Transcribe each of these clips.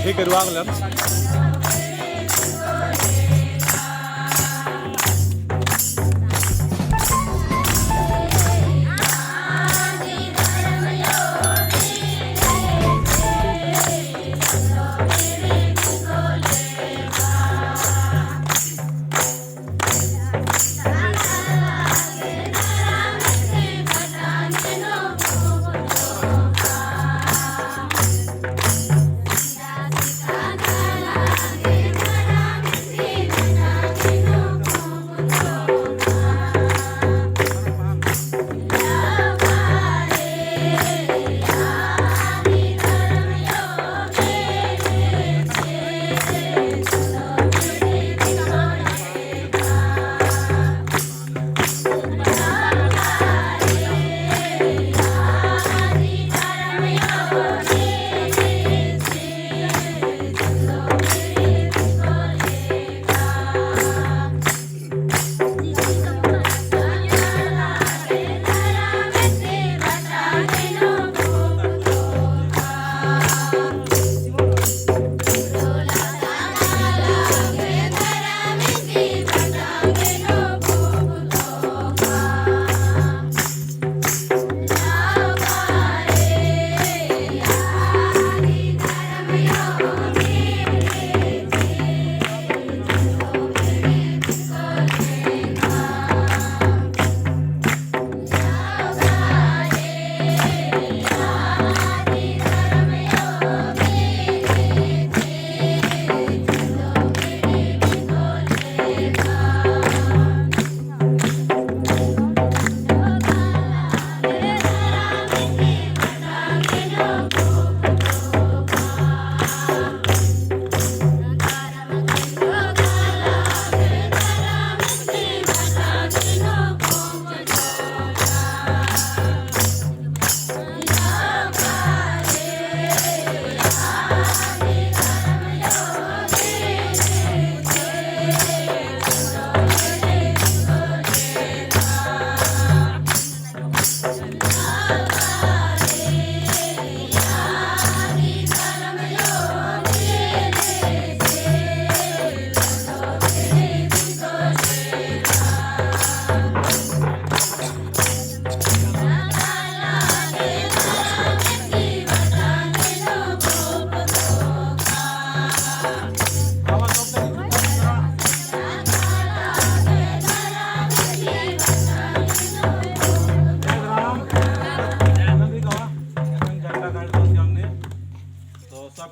ठीक करू आगलन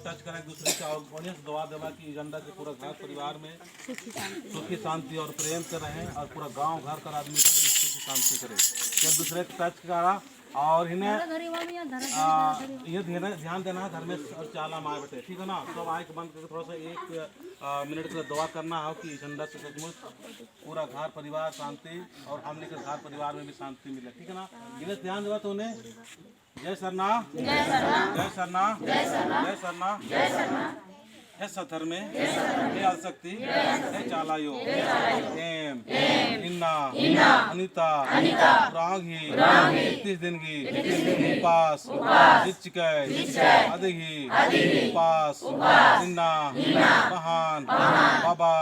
टच करें एक दूसरे से और बढ़िया से दुआ देवा कि झंडा के पूरा घर परिवार में सुखी शांति और प्रेम से रहें और पूरा गांव घर का आदमी सुखी शांति करे। एक दूसरे को टच करा और इन्हें ये ध्यान देना है धर्मेश और चाला माए बेटे, ठीक है ना। सब आँख बंद करके थोड़ा सा 1 मिनट के लिए दुआ करना है कि झंडा से सचमुच पूरा घर परिवार शांति और हमने के घर परिवार में भी शांति मिले, ठीक है ना। इन्हें ध्यान देवा तो उन्हें जय सरना जय सरना जय सरना जय सरना जय सरना जय सरना हे सथर में हे आसक्ति हे चालायो एम इन्ना अनिता रागी 30 दिन की उपास जिचके अदही उपास इन्ना महान बाबा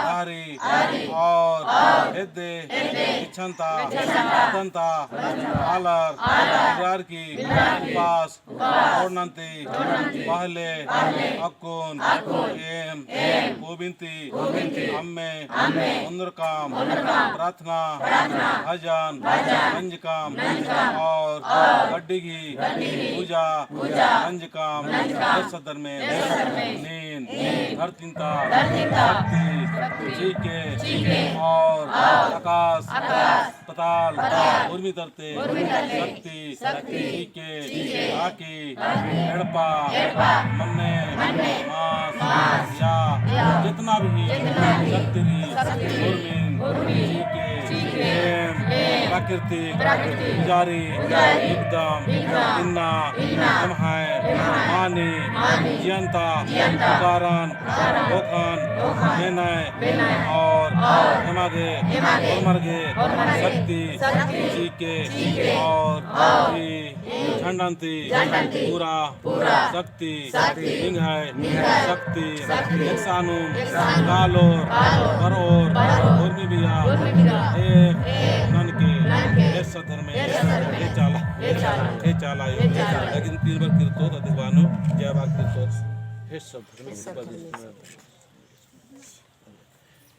हरि और हेदे इच्छनता तंता आलर इकरार की उपास और पहले अकुन एम गोविंती अम्मे उन्नरकाम प्रार्थना भजन पंचकाम और गड्डी पूजा पंचकाम सदर में नींद धरतीता चीके और आकाश पताल उर्मी तरते शक्ति चीके आकी एड़पा मन्ने मास या जितना भी शक्ति प्रकृति जारी एकदम इन्ना हम हैं मानी जियंता पुकारन ओखन बेनय और हेमागे और मरगे शक्ति जी के और झंडंती पूरा शक्ति लिंग है शक्ति एक्सानुम कालोर बरोर उर्मी बिया एक नन के धर्म हे चाला लेकिन 3 बार कीर्तन अधिवानु जय बाग कीर्तन हे सब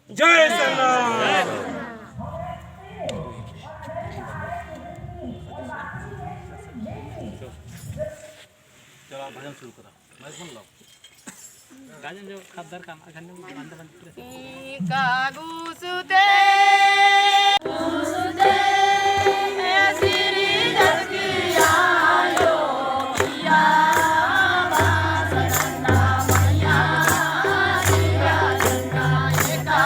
जय सरनाथ चला भजन शुरू करा मैं सुन लो गाजन जो खद्दर काम अखंड बंद कागुसुते गुसुते श्री दर्गिया यो किया वासना मैया शिवा जन्ना एकादा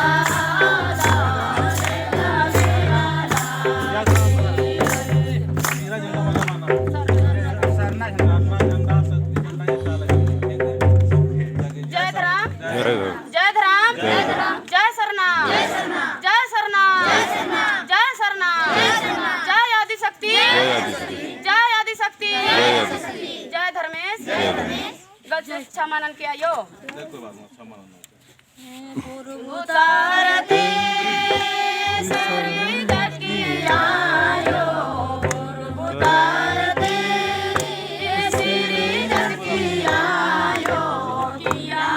जय धराम जय सरनाम जय सरनाम जय सरनाम जय आदिशक्ति जय आदिशक्ति जय धर्मेश गज क्षमानन के आयो उतारते शरीर की आयो उतारते शरीर की आयो किया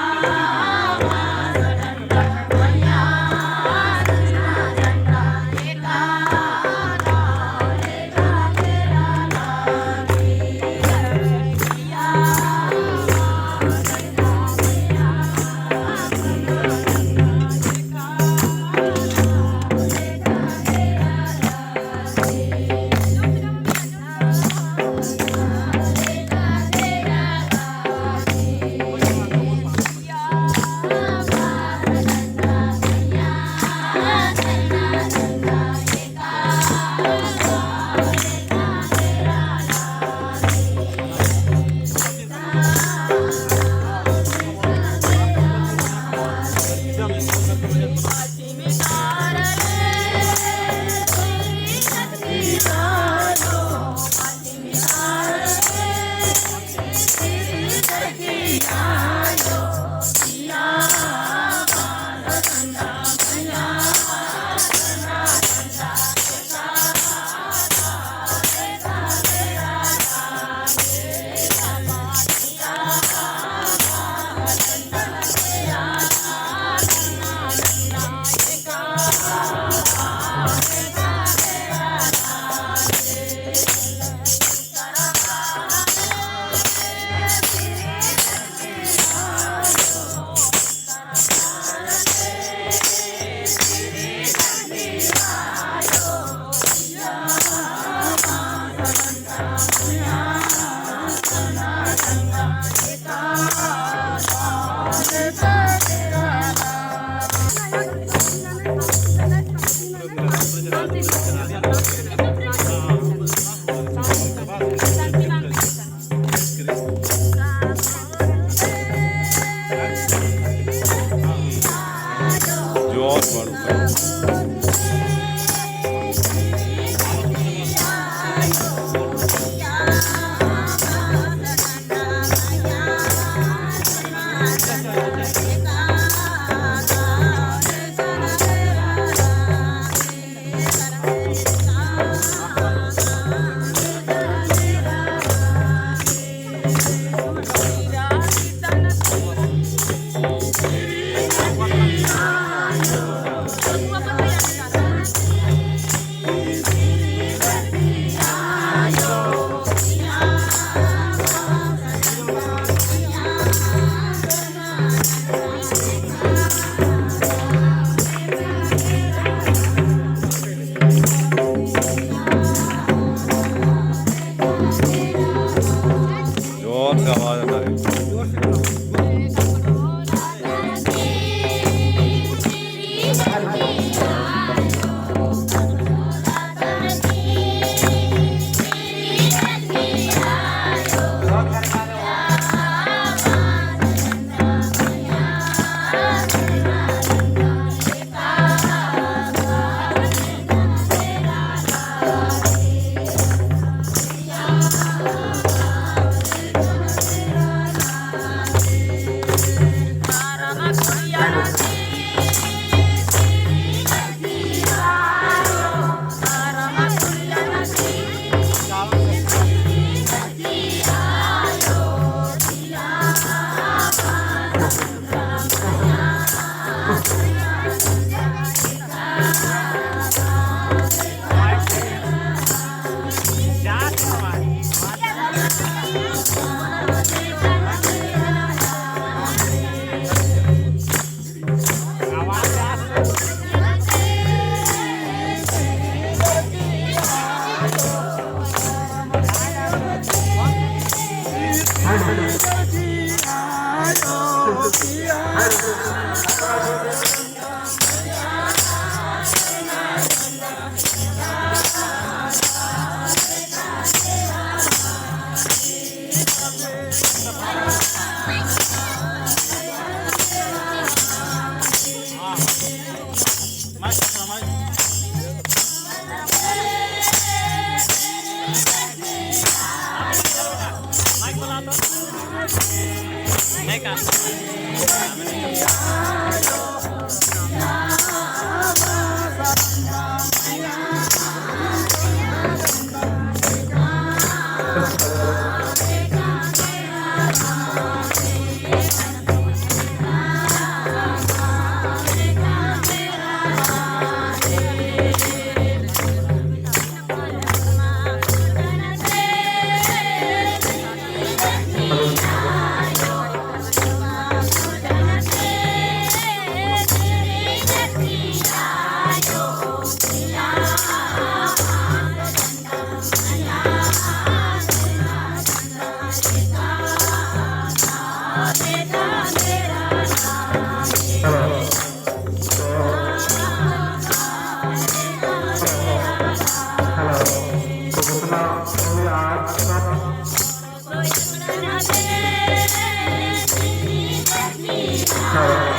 Hello.